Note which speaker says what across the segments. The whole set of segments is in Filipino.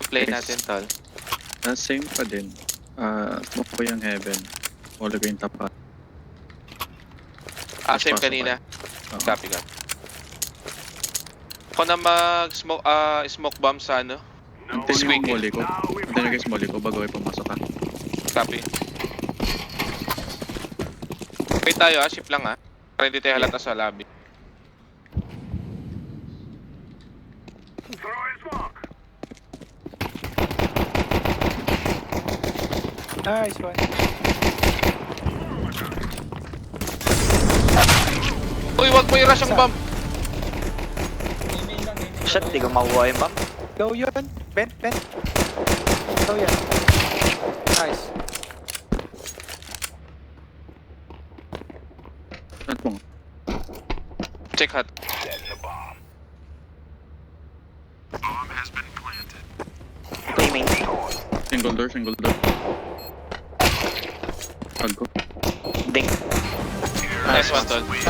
Speaker 1: Play
Speaker 2: Yes.
Speaker 1: natin, tol.
Speaker 2: Same pa din. Smoke ko yung heaven. Wala ko yung tapat.
Speaker 1: Same
Speaker 2: Pasok
Speaker 1: kanina.
Speaker 2: Oo.
Speaker 1: Copy, copy. Ako na mag-smoke smoke bomb sa ano.
Speaker 2: Antayin yung
Speaker 1: Squeaky.
Speaker 2: molly ko. Antayin yung guys molly ko bago kayo pumasok ha.
Speaker 1: Copy. Wait tayo ship lang para hindi tayo halata sa lobby.
Speaker 3: Nice one.
Speaker 1: Uy, wag mo i-rush ang bomb!
Speaker 4: Shit, di ko makuha yung bomb.
Speaker 3: Go yun. Bent. Go yan. Nice.
Speaker 2: Saan mo?
Speaker 1: Check hot.
Speaker 4: Ito yung main.
Speaker 2: Single door. Tag ko.
Speaker 4: Ding.
Speaker 1: Nice one, tol.
Speaker 3: Nice.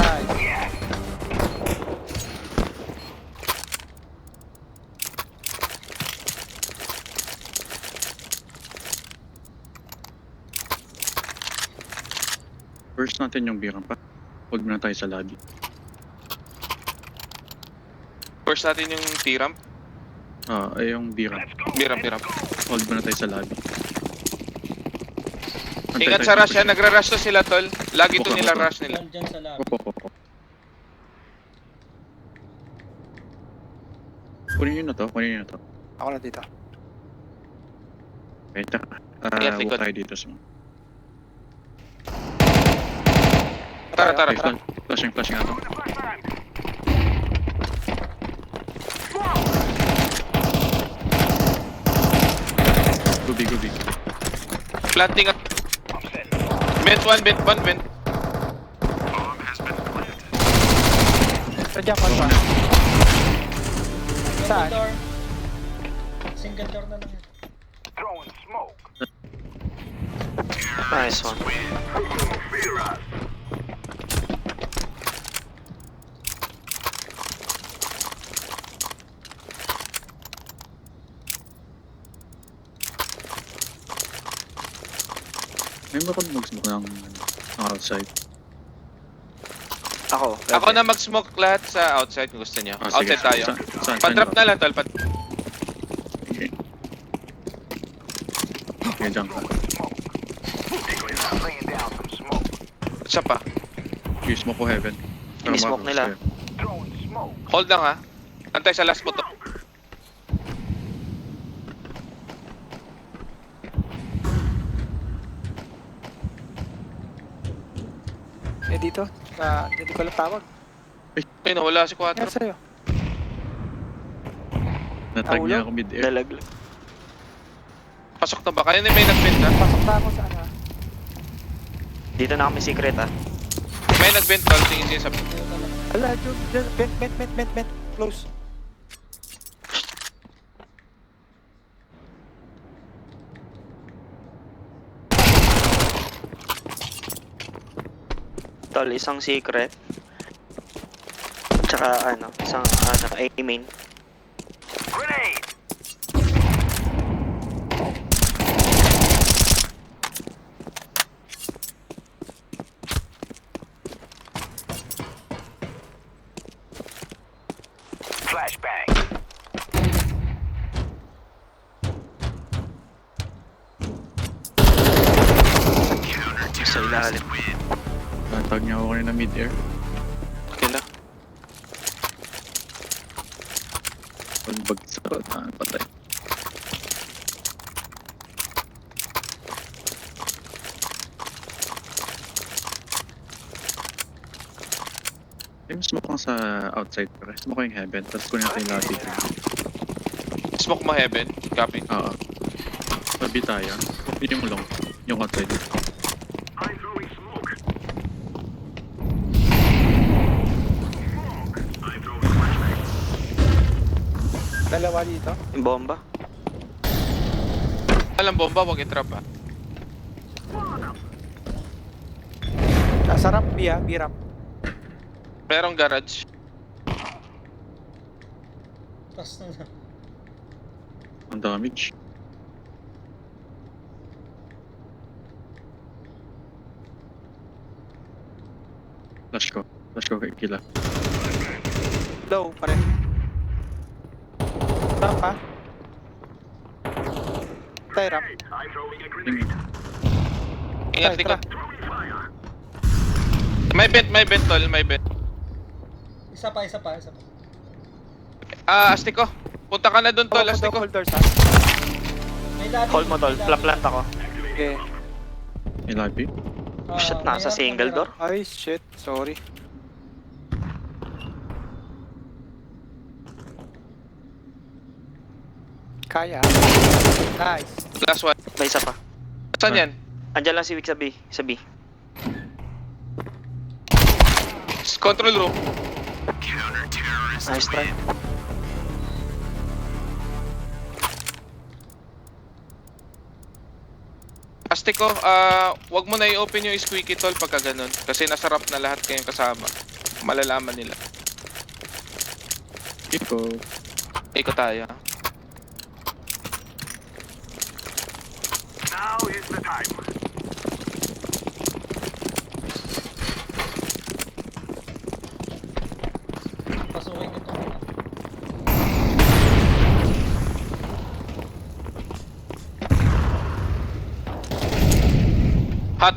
Speaker 2: First natin yung birang pa. Huwag na tayo sa lobby.
Speaker 1: First natin yung T-ramp.
Speaker 2: Ay yung birang.
Speaker 1: Biram.
Speaker 2: Hold na tayo sa lobby. Antay
Speaker 1: Ingat
Speaker 2: tayo
Speaker 1: sa rush
Speaker 2: position.
Speaker 1: nagra-rush to sila, tol. Lagi to
Speaker 2: Buka,
Speaker 1: nila
Speaker 2: buka.
Speaker 1: rush nila.
Speaker 5: Nandyan sa lab.
Speaker 2: Opo. Kunin nyo na to.
Speaker 3: Ako na dito.
Speaker 2: Okay, taka.
Speaker 1: Ingat,
Speaker 2: Huwag
Speaker 1: likod.
Speaker 2: tayo dito sa...
Speaker 1: Tara.
Speaker 2: Okay, flashing nga to. Gubi.
Speaker 1: Planting up. Vent 1.
Speaker 3: Nandiyan pa ba? Saan?
Speaker 5: Door. Single door na lang.
Speaker 4: Nice one.
Speaker 2: May ba kung mag-smoke ng outside?
Speaker 4: Ako.
Speaker 1: Ako na mag-smoke lahat sa outside kung gusto niyo.
Speaker 2: Sige.
Speaker 1: Outside tayo.
Speaker 2: Saan
Speaker 1: Pan-drop na lang, tol.
Speaker 2: Okay. Okay, dyan ka.
Speaker 1: Isa pa.
Speaker 2: Okay, smoke ko heaven.
Speaker 4: Ini-smoke nila.
Speaker 1: Hold lang Antay sa last mo to.
Speaker 3: Dito. Hindi ko lang tawag.
Speaker 1: Ay, nawala si
Speaker 3: Yan
Speaker 1: 4.
Speaker 3: sa'yo.
Speaker 2: Natag niya
Speaker 3: Nahulog?
Speaker 2: ako mid-air.
Speaker 4: Dalaglag.
Speaker 1: Pasok na ba? Kaya na may nag-vent
Speaker 3: Pasok na ako sa ano.
Speaker 4: Dito na kami secret
Speaker 1: May nag-vent, tol. Tingin siya sa...
Speaker 3: Ala, bent. Close.
Speaker 4: Tol, isang secret. Tsaka isang A-main. Sa ilalim.
Speaker 2: Natag niya ako kanina mid-air.
Speaker 1: Okay lang.
Speaker 2: Pagbag sa patay. Yung smoke lang sa outside pre. Smoke ko yung heaven. Tapos kunin natin yung lobby.
Speaker 1: Smoke mo heaven. Copy.
Speaker 2: Oo. Sabi tayo. Yun yung long. Yung outside.
Speaker 3: Dalawa dito.
Speaker 4: Yung bomba.
Speaker 1: Alam bomba, wag i-trap
Speaker 3: Nasa ramp B ramp.
Speaker 1: Merong garage.
Speaker 5: Pas na lang.
Speaker 2: Ang damage. Flash ko. Flash ko kay Kila.
Speaker 3: Low pa rin. Ramp ha? Tay ramp.
Speaker 2: Tingin.
Speaker 1: Ingat,
Speaker 3: Tay,
Speaker 1: Nico.
Speaker 3: tara.
Speaker 1: May vent, tol, may vent.
Speaker 5: Isa pa, isa pa, isa pa.
Speaker 1: Astiko. Punta ka na dun, tol,
Speaker 3: Open the
Speaker 1: Astiko.
Speaker 3: whole doors ha?
Speaker 5: May lobby.
Speaker 4: Hold mo tol,
Speaker 5: may lobby.
Speaker 4: plant ako.
Speaker 3: Okay.
Speaker 2: May lobby.
Speaker 4: Shit, nasa
Speaker 5: may
Speaker 4: single
Speaker 5: ramp,
Speaker 4: door.
Speaker 3: Ay shit, sorry. Kaya. Nice.
Speaker 1: Last one.
Speaker 4: May isa pa.
Speaker 1: Saan yan?
Speaker 4: Andiyan lang si Vic sa B. Sa B.
Speaker 1: Control room.
Speaker 4: Nice try.
Speaker 1: Astiko, wag mo na i-open yung squeaky, tol, pagka ganun. Kasi nasarap na lahat kayong kasama. Malalaman nila.
Speaker 2: Iko.
Speaker 1: Iko tayo.
Speaker 5: Pasukin ko to.
Speaker 1: Hot.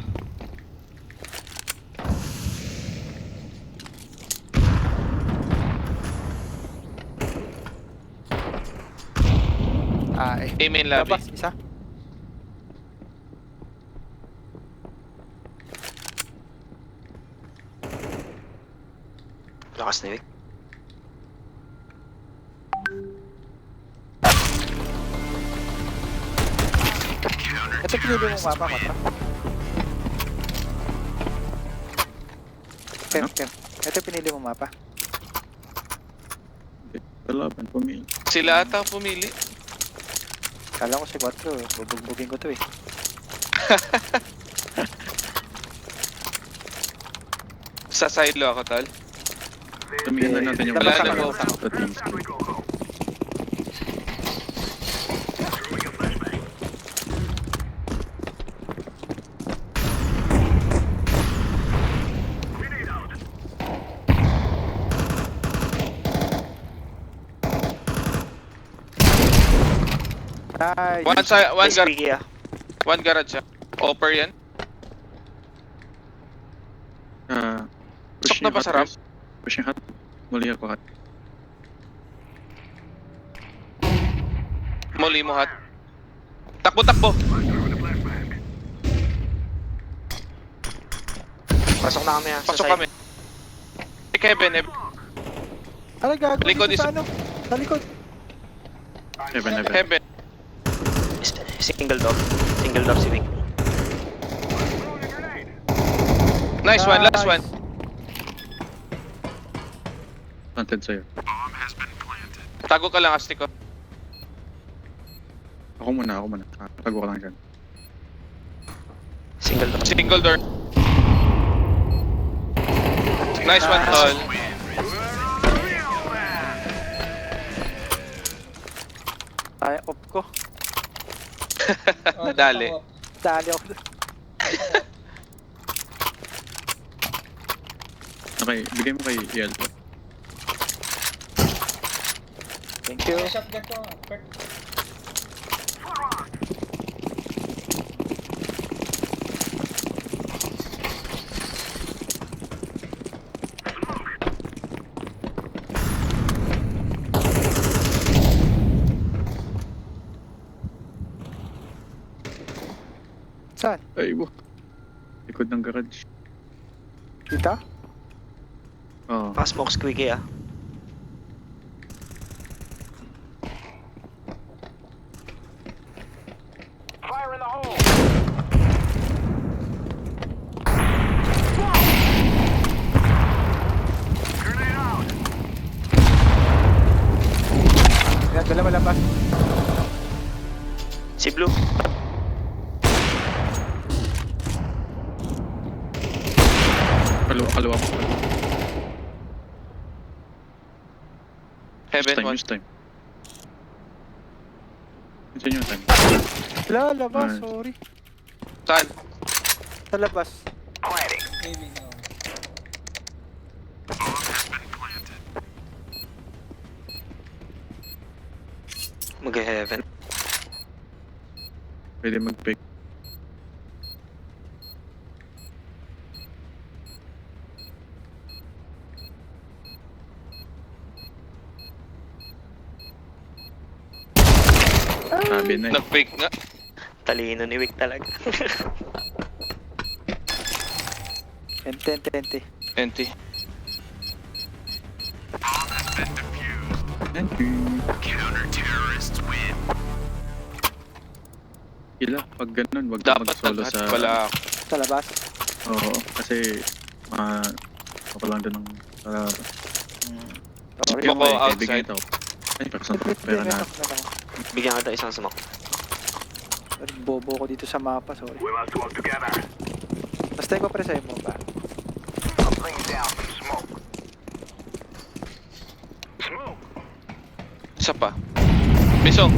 Speaker 3: Eh.
Speaker 1: Amen lobby.
Speaker 3: Labas, isa.
Speaker 4: Lakas ni Vic.
Speaker 3: Ito pinili mong mapa, Matra. Kem. Ito pinili mong mapa.
Speaker 2: Kalaban, pumili.
Speaker 1: Sila ata ang pumili.
Speaker 3: Kala ko si 4, bubugbugin ko to eh.
Speaker 1: Sa silo ako, tol.
Speaker 2: Tumingin na natin yung
Speaker 3: Labas
Speaker 1: ako,
Speaker 3: labas ako.
Speaker 2: sa teams.
Speaker 3: Nice.
Speaker 1: One
Speaker 4: Squeaky ah.
Speaker 1: One garage siya. Offer yan.
Speaker 2: Push
Speaker 1: Sok na ba
Speaker 2: hot,
Speaker 1: sa ramp?
Speaker 2: guys. Pushing hot. Muli ako hot.
Speaker 1: Muli mo, hot. Takbo.
Speaker 4: Pasok na kami ah. Sa
Speaker 1: Pasok
Speaker 4: side.
Speaker 1: kami. Si Kevin,
Speaker 3: Ano gago
Speaker 1: Likod
Speaker 3: dito
Speaker 1: is-
Speaker 3: sa ano? Sa likod.
Speaker 2: Heaven.
Speaker 1: Kevin.
Speaker 4: Single door. Single door si Vic.
Speaker 1: Nice one, last one.
Speaker 2: Planted sa'yo.
Speaker 1: Tago ka lang, Astiko.
Speaker 2: Ako muna. Tago ko lang dyan.
Speaker 4: Single door.
Speaker 1: Single door. Nice one, tol.
Speaker 3: Ay, off ko.
Speaker 1: Nadali.
Speaker 3: Dali ako.
Speaker 2: Okay, bigay mo kay Yellow.
Speaker 3: Thank you.
Speaker 5: May shotgun to. Perk.
Speaker 3: Saan?
Speaker 2: Ay, likod ng garage.
Speaker 3: Dito?
Speaker 2: Oo.
Speaker 4: Smoke squeaky ah.
Speaker 3: Yan, dala malabas.
Speaker 4: Si Blue.
Speaker 2: Kaliwa ko.
Speaker 1: Heaven one.
Speaker 2: Use time. Continue yung time.
Speaker 3: Labas,
Speaker 2: Nice.
Speaker 3: sorry.
Speaker 1: Saan?
Speaker 3: Sa labas.
Speaker 5: Maybe, no.
Speaker 4: Mag-heaven.
Speaker 2: Pwede mag-pick. Sabi na eh.
Speaker 1: Nag-fake nga.
Speaker 4: Talino ni Wick talaga.
Speaker 3: Ente.
Speaker 1: Enti.
Speaker 2: Thank you. Kila, pag ganun, wag ka
Speaker 1: Dapat
Speaker 2: mag-solo
Speaker 1: nag-hatch
Speaker 2: sa...
Speaker 1: pala ako.
Speaker 3: Sa labas.
Speaker 2: Oo, kasi... ako lang din ng...
Speaker 3: Sorry.
Speaker 1: Ako outside.
Speaker 2: Bigyan ito. Ay, pera na.
Speaker 4: Bigyan kita isang smoke.
Speaker 3: Sorry, bobo ko dito sa mapa, sorry. Basta ko pre sa'yo mo ba?
Speaker 1: Isa pa. Bisong.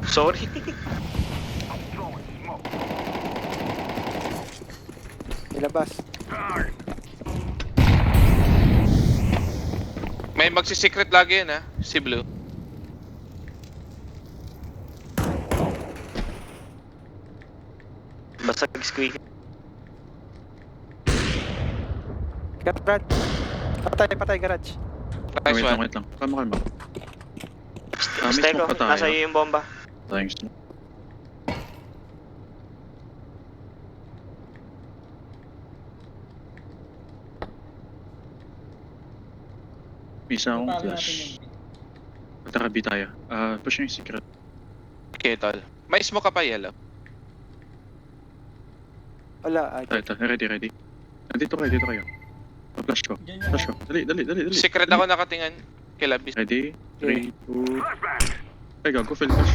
Speaker 4: Sorry.
Speaker 3: Ilabas.
Speaker 1: May magsi-secret lagi yan ha. Si Blue.
Speaker 4: Basag squeak.
Speaker 3: Garage. Patay, garage.
Speaker 1: Nice one.
Speaker 2: Wait lang. Kalma.
Speaker 4: Stay ko,
Speaker 2: mismo pa tayo.
Speaker 4: nasa iyo yung bomba.
Speaker 2: Thanks. Isa akong
Speaker 5: Patalo natin
Speaker 2: flash.
Speaker 5: yung B.
Speaker 2: Tara, B tayo. Push yung secret.
Speaker 1: Okay, tol. May smoke ka pa, Yellow.
Speaker 3: Wala,
Speaker 2: Ito. Ready. Nandito kayo. Flash ko.
Speaker 5: Diyan yung
Speaker 2: Flash ko. Dali.
Speaker 1: Secret ako nakatingin. Kila Bis.
Speaker 2: Ready? 3, 2... Ay, gago. Fill flash.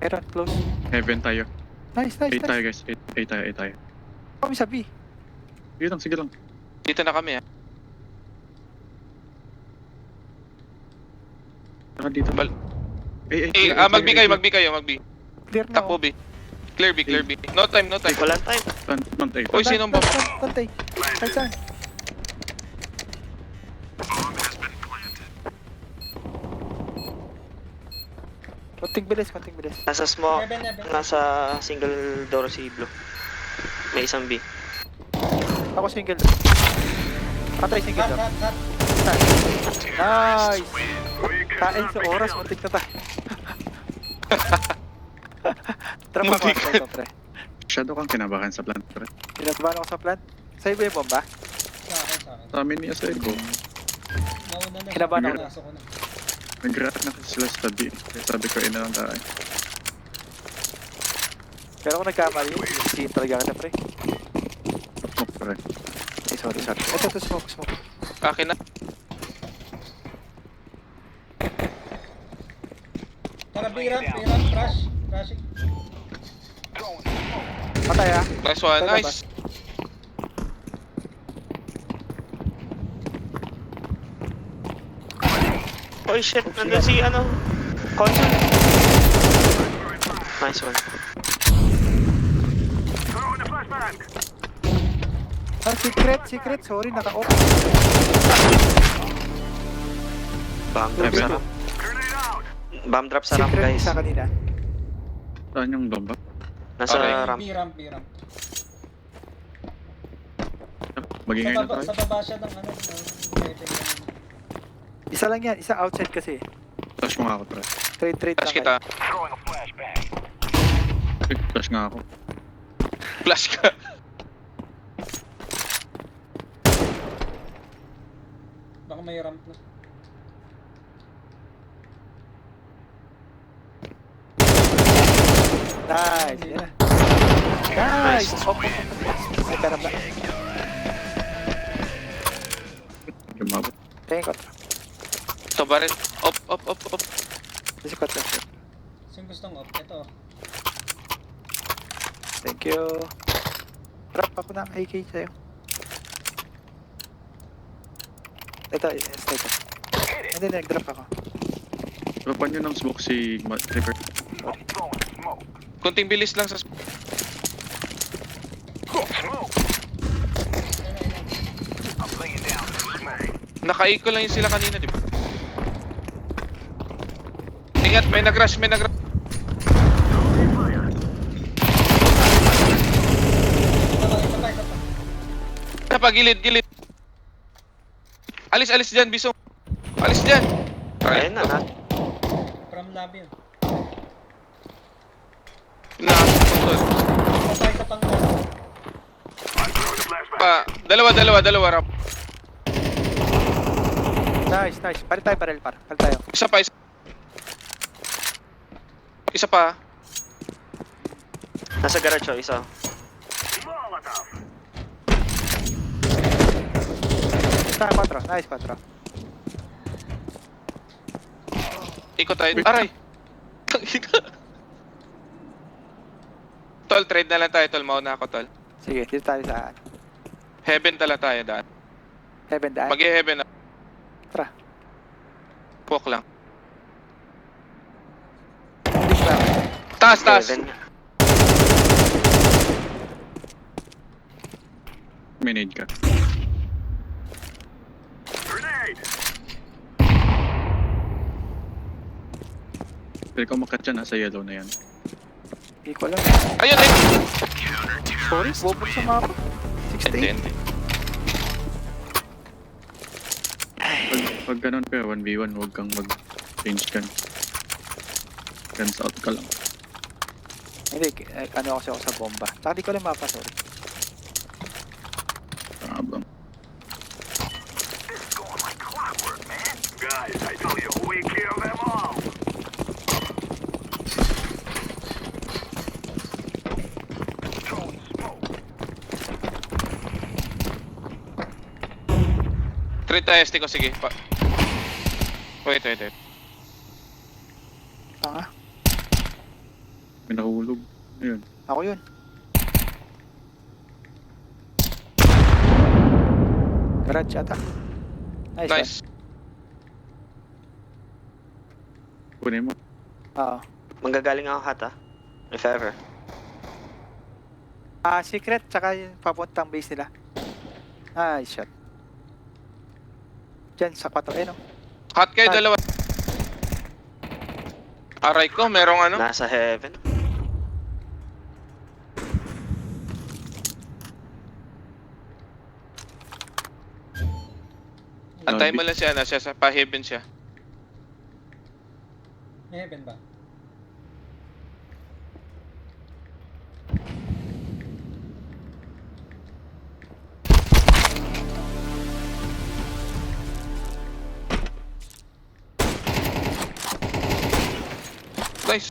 Speaker 3: Meron, close.
Speaker 2: Heaven tayo.
Speaker 3: Nice.
Speaker 2: 8 tayo, guys. 8 tayo.
Speaker 3: Kami sa B.
Speaker 2: Sige lang.
Speaker 1: Dito na kami ha.
Speaker 2: Tara dito.
Speaker 1: Bal-
Speaker 2: Ay,
Speaker 1: Mag-B kayo.
Speaker 3: Clear na.
Speaker 1: Takbo B. Clear B. No time.
Speaker 4: Walang time.
Speaker 2: Plant A.
Speaker 1: Uy, sinong bomba?
Speaker 3: Pantay. Ay, saan? Konting bilis.
Speaker 4: Nasa smoke.
Speaker 5: Heaven.
Speaker 4: Nasa single door si Blue. May isang B.
Speaker 3: Ako single. Patay single
Speaker 5: Cut,
Speaker 3: daw.
Speaker 5: cut.
Speaker 3: Nice! Kain sa oras, muntik na tayo. Trap ako,
Speaker 1: Muntik.
Speaker 3: ito, pre.
Speaker 2: Shadow kang kinabahan sa plant. Pre.
Speaker 3: Pinabahan ako sa plant. Sa'yo ba yung bomba?
Speaker 5: Sa akin.
Speaker 2: Sa amin ni Asay ko.
Speaker 5: Nauna na.
Speaker 3: Kinabahan ako.
Speaker 5: Pinasok ko na.
Speaker 2: Nag-rat na kasi sila sa D. Kaya sabi ko, ina lang tayo.
Speaker 3: Pero kung nagkamali, hindi talaga kita, pre.
Speaker 2: Smoke pre.
Speaker 3: Ay, sorry. Ito, smoke.
Speaker 1: Akin na.
Speaker 5: Tara, B-ramp, Crashing.
Speaker 3: Patay ah.
Speaker 1: Nice one. Nice.
Speaker 4: Oy shit, nandun si console. Nice one.
Speaker 3: Secret. Sorry, naka-off.
Speaker 4: Bomb drop sa ramp. Bomb drop sa ramp,
Speaker 3: Secret
Speaker 4: guys.
Speaker 3: isa kanina.
Speaker 2: Saan yung bomba?
Speaker 4: Nasa
Speaker 1: Okay.
Speaker 4: ramp.
Speaker 5: B-ramp.
Speaker 2: Magingay na tayo.
Speaker 5: Sa baba siya ng weapon yan.
Speaker 3: Isa lang yan. Isa outside kasi.
Speaker 2: Flash mo nga ako pre.
Speaker 3: Trade
Speaker 1: Flash
Speaker 3: lang
Speaker 1: kita.
Speaker 2: Flash nga ako.
Speaker 1: Flash ka.
Speaker 5: Baka may ramp na.
Speaker 3: Nice. Yan na. Nice! Off. Ay, pera ba?
Speaker 2: Lumabot.
Speaker 3: Tingin ko.
Speaker 1: Ito ba rin? Op.
Speaker 3: Kasi 4 shot.
Speaker 5: Sino gustong off? Ito.
Speaker 3: Thank you. Drop ako ng AK sa'yo. Ito, ito. Hindi, nag-drop ako.
Speaker 2: Dropan nyo ng smoke si River.
Speaker 1: Kunting bilis lang sa... Naka-eco lang yung sila kanina, di ba? Ingat, may nag-rush, may nag-rush.
Speaker 5: Isa pa.
Speaker 1: Gilid, gilid. Alis, alis dyan, Bisong. Alis dyan.
Speaker 4: Ayun na, ha?
Speaker 5: From lobby yun. Isa pang
Speaker 1: Dalawa, Rap.
Speaker 3: Nice. Palit tayo, barrel par. Palit tayo.
Speaker 1: Isa pa. Isa pa.
Speaker 4: Nasa garage, oh, isa.
Speaker 3: Isa, 4. Nice, 4.
Speaker 1: Ikot tayo. Aray. Tol, trade na lang tayo, Tol. Mauna ako, Tol.
Speaker 3: Sige, dito tayo sa
Speaker 1: Heaven tala tayo daan.
Speaker 3: heaven daan.
Speaker 1: Mag-heaven na.
Speaker 3: Tara.
Speaker 1: Walk lang.
Speaker 3: Push lang.
Speaker 1: Taas.
Speaker 4: Heaven.
Speaker 2: May nade ka. Pero kung makat dyan, nasa yellow na yan.
Speaker 3: Hindi ko lang.
Speaker 1: Ayun.
Speaker 3: Sorry, bubog sa mapa. 68.
Speaker 1: Hindi.
Speaker 2: Pag ganun pa, 1v1, huwag kang mag-change gun. Guns out ka lang.
Speaker 3: Hindi, ano kasi ako sa bomba. Saka di ko lang mapa, sorry.
Speaker 2: Abang.
Speaker 1: Trade tayo, ST ko. Sige. Wait.
Speaker 3: Tanga.
Speaker 2: May nahulog. Ayun.
Speaker 3: Ako yun. Garage ata. Nice.
Speaker 1: Nice.
Speaker 2: Kunin mo.
Speaker 3: Oo.
Speaker 4: Manggagaling ako hat, ha? If ever.
Speaker 3: Secret, tsaka yung papuntang base nila. Nice shot. Diyan sa 4, no?
Speaker 1: Hot kayo, dalawa. Aray ko, merong ano?
Speaker 4: Nasa heaven.
Speaker 1: Antay mo lang siya, siya sa pa-heaven siya.
Speaker 5: May heaven ba?
Speaker 1: Nice.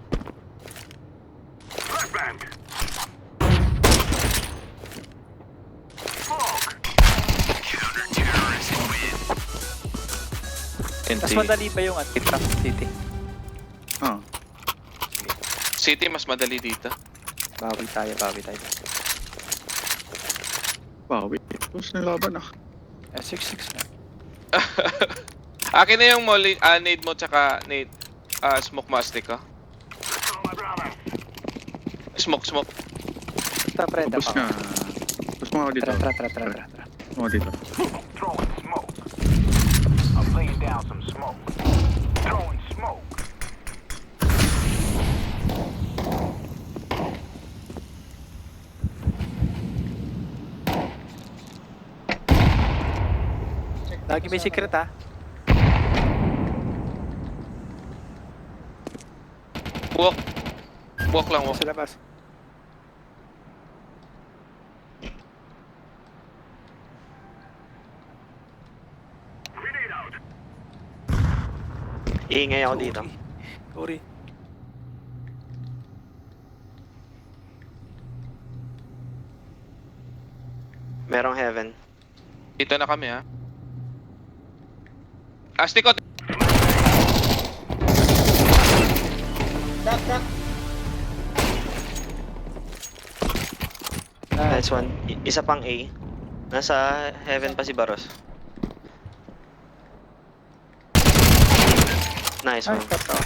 Speaker 3: Mas madali pa yung Trap City.
Speaker 2: Ah,
Speaker 1: City, mas madali dito.
Speaker 3: Bawi tayo.
Speaker 2: bawi. Tapos nilaban ah.
Speaker 3: 6-6 na.
Speaker 1: Akin na yung molly, nade mo tsaka nade, smoke mastic ko. Smoke.
Speaker 3: Basta prenda
Speaker 2: Tapos
Speaker 3: pa.
Speaker 2: nga. Tapos mo ako dito.
Speaker 3: Tara.
Speaker 2: Tapos mo ako dito.
Speaker 6: Throwing smoke. I'm laying down some smoke. Throwing smoke.
Speaker 5: Check.
Speaker 3: Lagi may secret, ha?
Speaker 1: Walk lang.
Speaker 3: Sa labas.
Speaker 4: Iingay ako dito.
Speaker 3: Sorry.
Speaker 4: Merong heaven.
Speaker 1: Dito na kami, ha. Astikot!
Speaker 4: Nice one. Isa pang A. Nasa heaven pa si Baros. Nice
Speaker 3: Ay,
Speaker 4: one.
Speaker 3: totoo.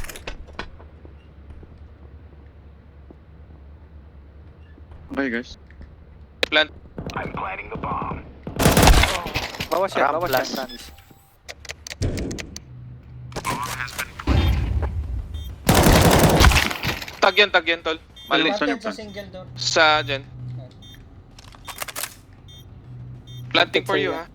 Speaker 2: Okay guys.
Speaker 1: Plant.
Speaker 6: I'm planting the bomb.
Speaker 3: Bawas yan,
Speaker 4: Ramp
Speaker 3: bawas
Speaker 4: plus.
Speaker 3: yan, promise.
Speaker 1: Tag yan, tol. Mali.
Speaker 2: Saan yung
Speaker 5: Planted sa
Speaker 2: plan?
Speaker 5: single door.
Speaker 1: Sa dyan. Planting for you, ha?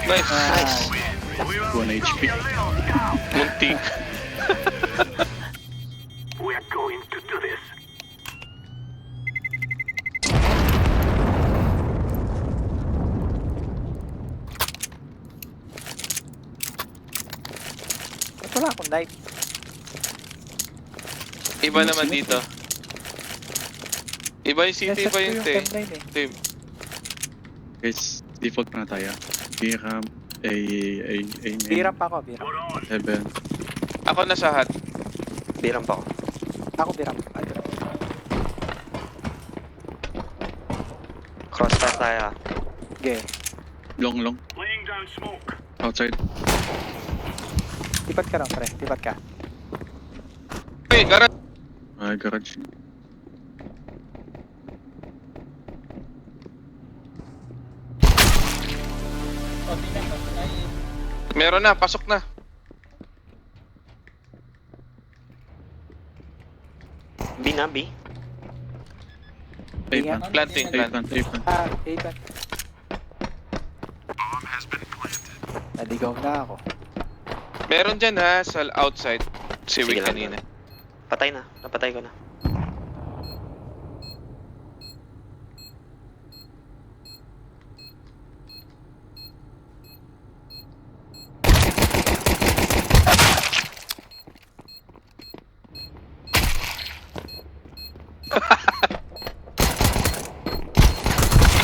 Speaker 1: Nice.
Speaker 3: Nice.
Speaker 2: 1 HP.
Speaker 1: Muntik.
Speaker 6: We're going to do this.
Speaker 3: Ba't wala akong knife?
Speaker 1: Iba naman dito. Iba yung city,
Speaker 3: Nasa
Speaker 1: iba yung
Speaker 3: ko yung timeline eh.
Speaker 1: team.
Speaker 2: Guys, default pa na tayo. Biram, A, main,
Speaker 3: Biram pa ako, biram.
Speaker 2: heaven.
Speaker 1: Ako nasa hut.
Speaker 4: Biram pa ako.
Speaker 3: Ako biram. Ay,
Speaker 4: Crossfire tayo ha.
Speaker 3: okay.
Speaker 2: Long.
Speaker 6: Laying down smoke.
Speaker 2: Outside.
Speaker 3: Lipat ka lang, pre. Lipat ka.
Speaker 1: Hey, garage.
Speaker 2: Garage.
Speaker 5: Copy na ba? Ay,
Speaker 1: Meron na, pasok na.
Speaker 4: B na, B.
Speaker 2: A
Speaker 3: Ingat.
Speaker 2: plant.
Speaker 1: Planting,
Speaker 2: A
Speaker 1: plant.
Speaker 2: plant. A plant.
Speaker 3: Ah, Aiden. Naligaw na ako.
Speaker 1: Meron dyan ha, sa outside. Si
Speaker 4: Sige
Speaker 1: Wick
Speaker 4: lang,
Speaker 1: kanina.
Speaker 4: Patay na. Napatay ko na.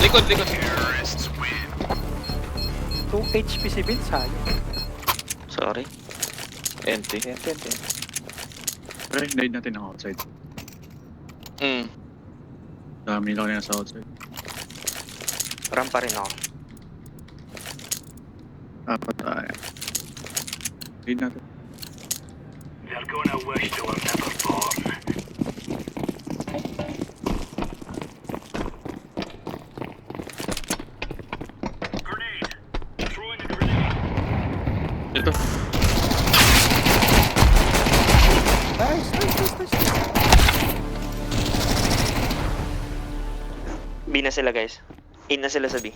Speaker 1: Likod.
Speaker 3: 2 HP si Vince, hayop.
Speaker 4: Sorry.
Speaker 1: Empty.
Speaker 3: Yan.
Speaker 2: Pre, nade natin ang outside. Dami lang na sa outside.
Speaker 4: Ram pa rin ako.
Speaker 2: Apat tayo. Nade natin.
Speaker 6: They're gonna wish they were never born. Grenade. Throwing a grenade.
Speaker 2: Ito.
Speaker 3: Nice.
Speaker 4: B na sila guys. In na sila sa B.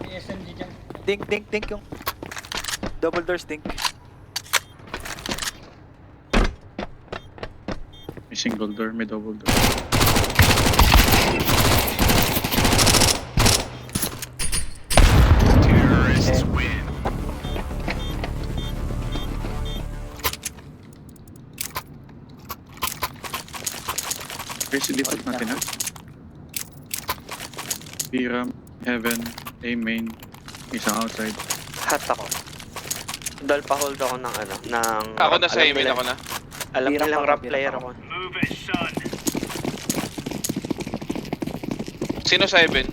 Speaker 5: may SMG dyan.
Speaker 3: Dink yung double doors dink.
Speaker 2: May single door, may double door. Guys, default natin ha. Biram, heaven, A main, isang outside.
Speaker 4: Hot ako. Dal pa hold ako ng ano, ng...
Speaker 1: Ako na sa
Speaker 4: alam
Speaker 1: email
Speaker 4: nila-
Speaker 1: ako na.
Speaker 4: Alam
Speaker 3: Biram
Speaker 4: nilang
Speaker 3: ako,
Speaker 4: rap
Speaker 3: biram
Speaker 4: player
Speaker 3: ako.
Speaker 4: ako.
Speaker 6: Move it, son.
Speaker 1: Sino sa Eben?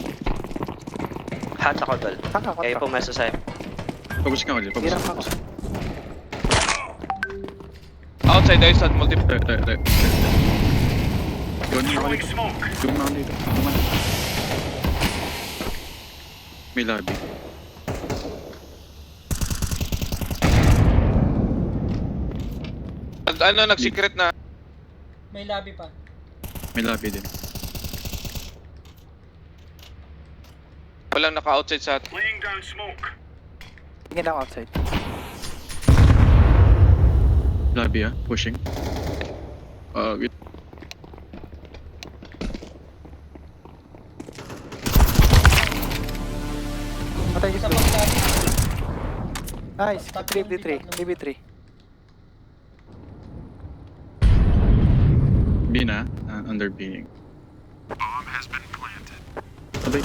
Speaker 4: Hot ako, Dal.
Speaker 3: Taka ko.
Speaker 4: Kayo pumeso sa'yo.
Speaker 2: Focus ka ulit, focus.
Speaker 3: Biram ako.
Speaker 1: Outside, I saw multiple.
Speaker 2: Tayo. Yun na
Speaker 6: Throwing
Speaker 2: dito.
Speaker 6: smoke.
Speaker 2: Yung na dito. May lobby.
Speaker 1: Ano, nag-secret na.
Speaker 5: May lobby pa.
Speaker 2: May lobby din.
Speaker 1: Walang naka-outside sa
Speaker 6: Laying down smoke.
Speaker 3: Tingin ako outside.
Speaker 2: Lobby pushing. Wait.
Speaker 3: Patay
Speaker 5: Isa
Speaker 3: yung
Speaker 5: pang
Speaker 3: blue.
Speaker 5: lobby.
Speaker 3: Nice.
Speaker 5: Tatlong
Speaker 3: 3v3. 3v3.
Speaker 2: B na. Under B.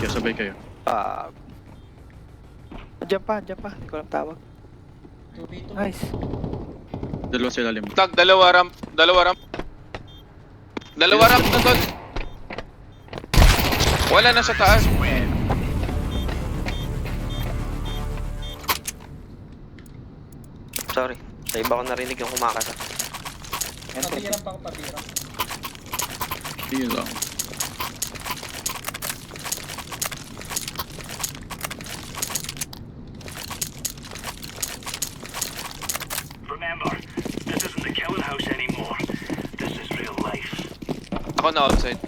Speaker 2: Sabay kayo.
Speaker 3: Diyan pa. Hindi ko alam tawag.
Speaker 5: 2v2.
Speaker 3: Nice.
Speaker 2: Dalawa sa ilalim.
Speaker 1: Tag, dalawa ramp. Dalawa ramp na tol. Wala na sa taas.
Speaker 4: Sorry. Sa iba ko narinig yung kumakata.
Speaker 5: Pabiram pa ako, pabiram.
Speaker 2: Sige lang.
Speaker 6: Remember, this isn't the killing house anymore. This is real life.
Speaker 1: Ako na outside.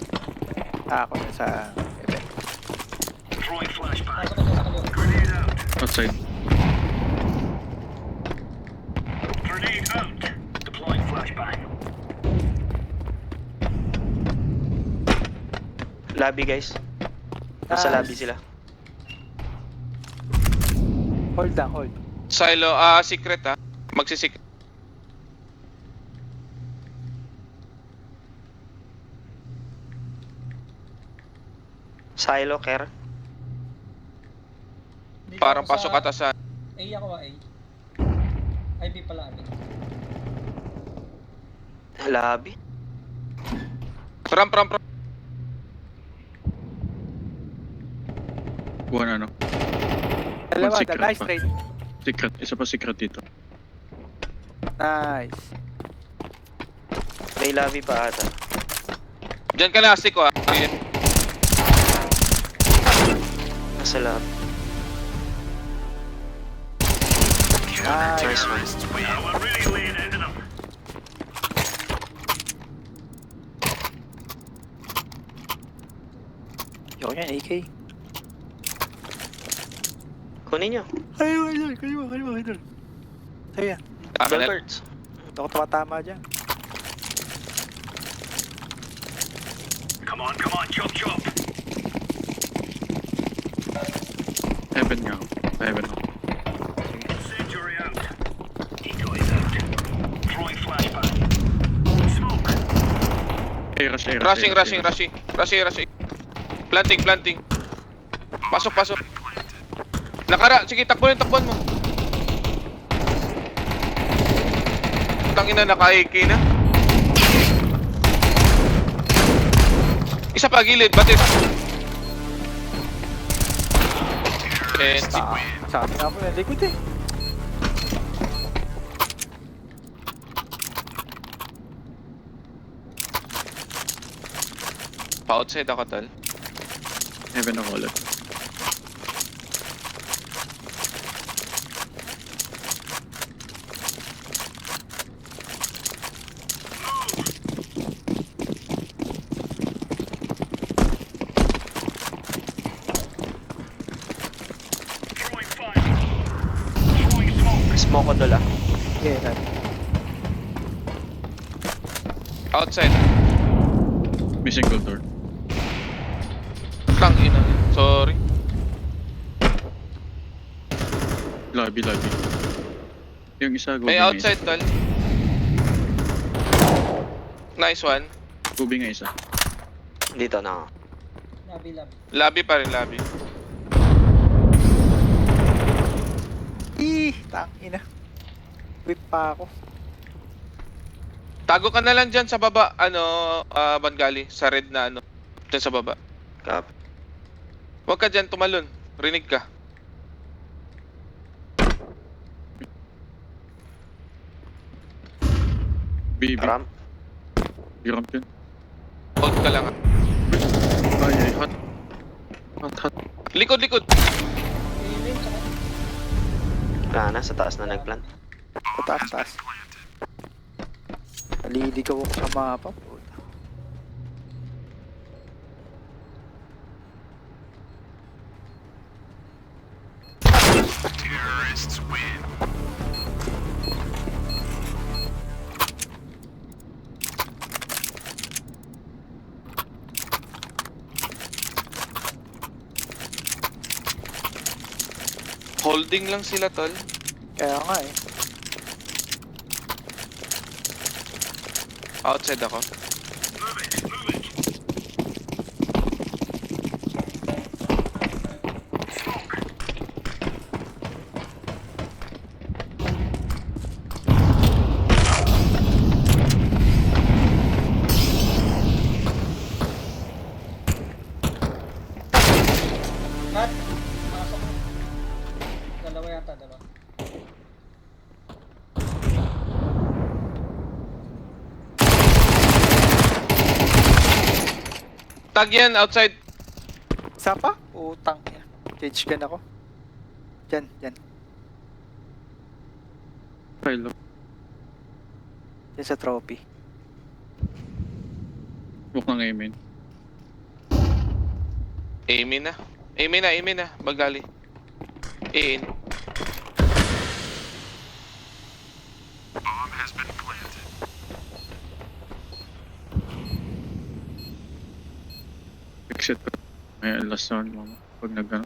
Speaker 3: Ako na sa event.
Speaker 6: Throwing flashbang.
Speaker 5: Pasok ko sa kaliwa.
Speaker 6: Grenade out.
Speaker 2: Outside.
Speaker 6: Grenade out. Deploying flashbang.
Speaker 4: Lobby guys. Nasa
Speaker 3: Nice.
Speaker 4: lobby sila.
Speaker 3: Hold lang, hold.
Speaker 1: Silo, secret ha. Magsisecret.
Speaker 4: Silo, Ker.
Speaker 5: Dito
Speaker 1: Parang
Speaker 5: ako
Speaker 1: pasok
Speaker 5: sa
Speaker 1: ata sa...
Speaker 5: A ako A. Ay, B pala amin.
Speaker 4: Lobby.
Speaker 1: Ramp.
Speaker 2: One ano.
Speaker 3: Dalawa,
Speaker 2: secret
Speaker 3: nice
Speaker 2: pa.
Speaker 3: trade.
Speaker 2: Secret. Isa pa secret dito.
Speaker 3: Nice.
Speaker 4: May lobby pa ata.
Speaker 1: Diyan ka na, stick ko ha.
Speaker 4: Nasa lobby.
Speaker 3: Nice.
Speaker 4: Nice one.
Speaker 6: Now we're really laying into them.
Speaker 3: Yun yan, AK.
Speaker 4: Kunin nyo.
Speaker 3: Ayun. Sa'yo yan.
Speaker 1: Akin na.
Speaker 4: Bellbirds.
Speaker 3: Hindi ako tumatama dyan.
Speaker 6: Come on, chop.
Speaker 2: Heaven nga ako. Heaven ako.
Speaker 6: Incendiary out. Decoys out. Throwing flashbang. Smoke.
Speaker 2: Rush.
Speaker 1: Rushing. Planting. Pasok. Nakara, sige, takbuhan mo. Tangina, naka-AK na. Isa pa, gilid, batis.
Speaker 3: Sabi nga po, likod eh.
Speaker 1: Pa-outside ako, tal.
Speaker 2: Heaven ako ulit.
Speaker 6: Throwing fire. Throwing smoke.
Speaker 4: Smoke ko doon ah.
Speaker 3: Yeah, nice.
Speaker 1: Outside.
Speaker 2: May single door.
Speaker 1: Tangina. Sorry.
Speaker 2: Lobby. Yung isa,
Speaker 1: May outside, tal. Nice one.
Speaker 2: Gubi nga isa.
Speaker 4: Dito na ako.
Speaker 5: Lobby.
Speaker 1: Lobby pa rin, lobby.
Speaker 3: Tangina. Whip pa ako.
Speaker 1: Tago ka na lang dyan sa baba, Bangali, sa red na dyan sa baba.
Speaker 4: Copy.
Speaker 1: Huwag ka dyan tumalon, rinig ka.
Speaker 2: B.
Speaker 4: Ramp.
Speaker 2: Ramp yun.
Speaker 1: Hold ka lang.
Speaker 2: Ay, hot.
Speaker 1: Likod.
Speaker 5: Alien, saka
Speaker 4: Wala na, sa taas na nagplant.
Speaker 3: Taas. Naliligaw ako sa mapa.
Speaker 6: Terrorists win.
Speaker 1: Holding lang sila, tol.
Speaker 3: Kaya nga eh.
Speaker 1: Outside ako.
Speaker 5: Cut! Pasok. Dalawa yata, dalawa.
Speaker 1: Tag yan, outside.
Speaker 3: Isa pa? Utang niya. Cage gun ako. Diyan, diyan.
Speaker 2: Silo.
Speaker 3: Diyan sa trophy.
Speaker 2: Smoke ng aiming.
Speaker 1: Aiming na. Aiming na, aiming na. Bagali. In.
Speaker 2: Exit ko. May last round mama. Pag nag-ano.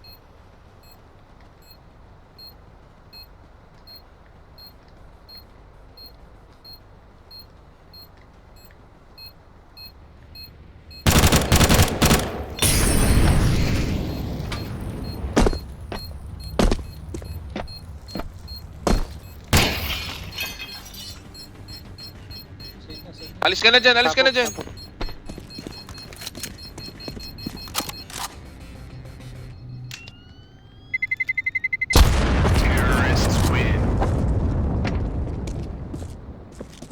Speaker 5: Save na, save na.
Speaker 1: Alis ka na dyan, alis ka na dyan.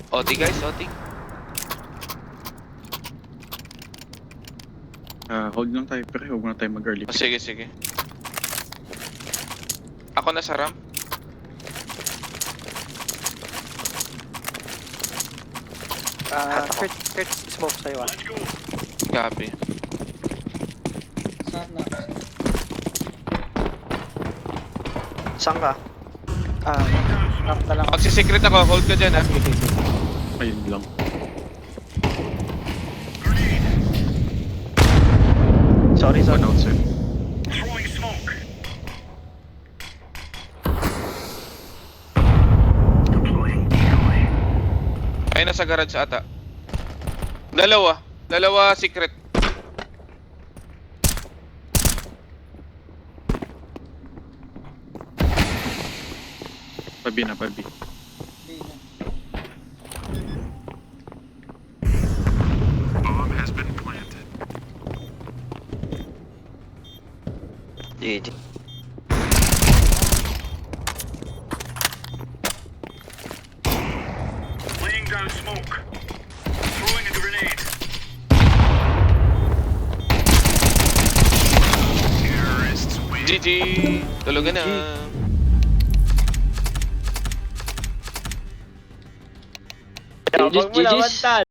Speaker 1: OT guys, OT.
Speaker 2: Hold lang tayo pero huwag na tayo mag-early.
Speaker 1: Oh, sige, sige. Ako na sa ramp.
Speaker 3: Kurt, smoke sa'yo ah.
Speaker 1: Copy.
Speaker 5: Saan na?
Speaker 4: Saan ka?
Speaker 3: Ramp na lang.
Speaker 1: Magsisecret ako, hold ka dyan ha.
Speaker 3: Sige, sige, sige.
Speaker 2: Ayun lang.
Speaker 4: Sorry,
Speaker 2: One
Speaker 4: sorry.
Speaker 2: outside.
Speaker 6: Throwing smoke. Deploying decoy.
Speaker 1: Ay, nasa garage ata. Dalawa secret.
Speaker 2: Pabi na, pabi.
Speaker 5: Di na.
Speaker 4: GG.
Speaker 6: Laying down smoke. Throwing a grenade. Terrorists win.
Speaker 1: GG! Tulugan na.
Speaker 4: Yabang mo naman, Tan.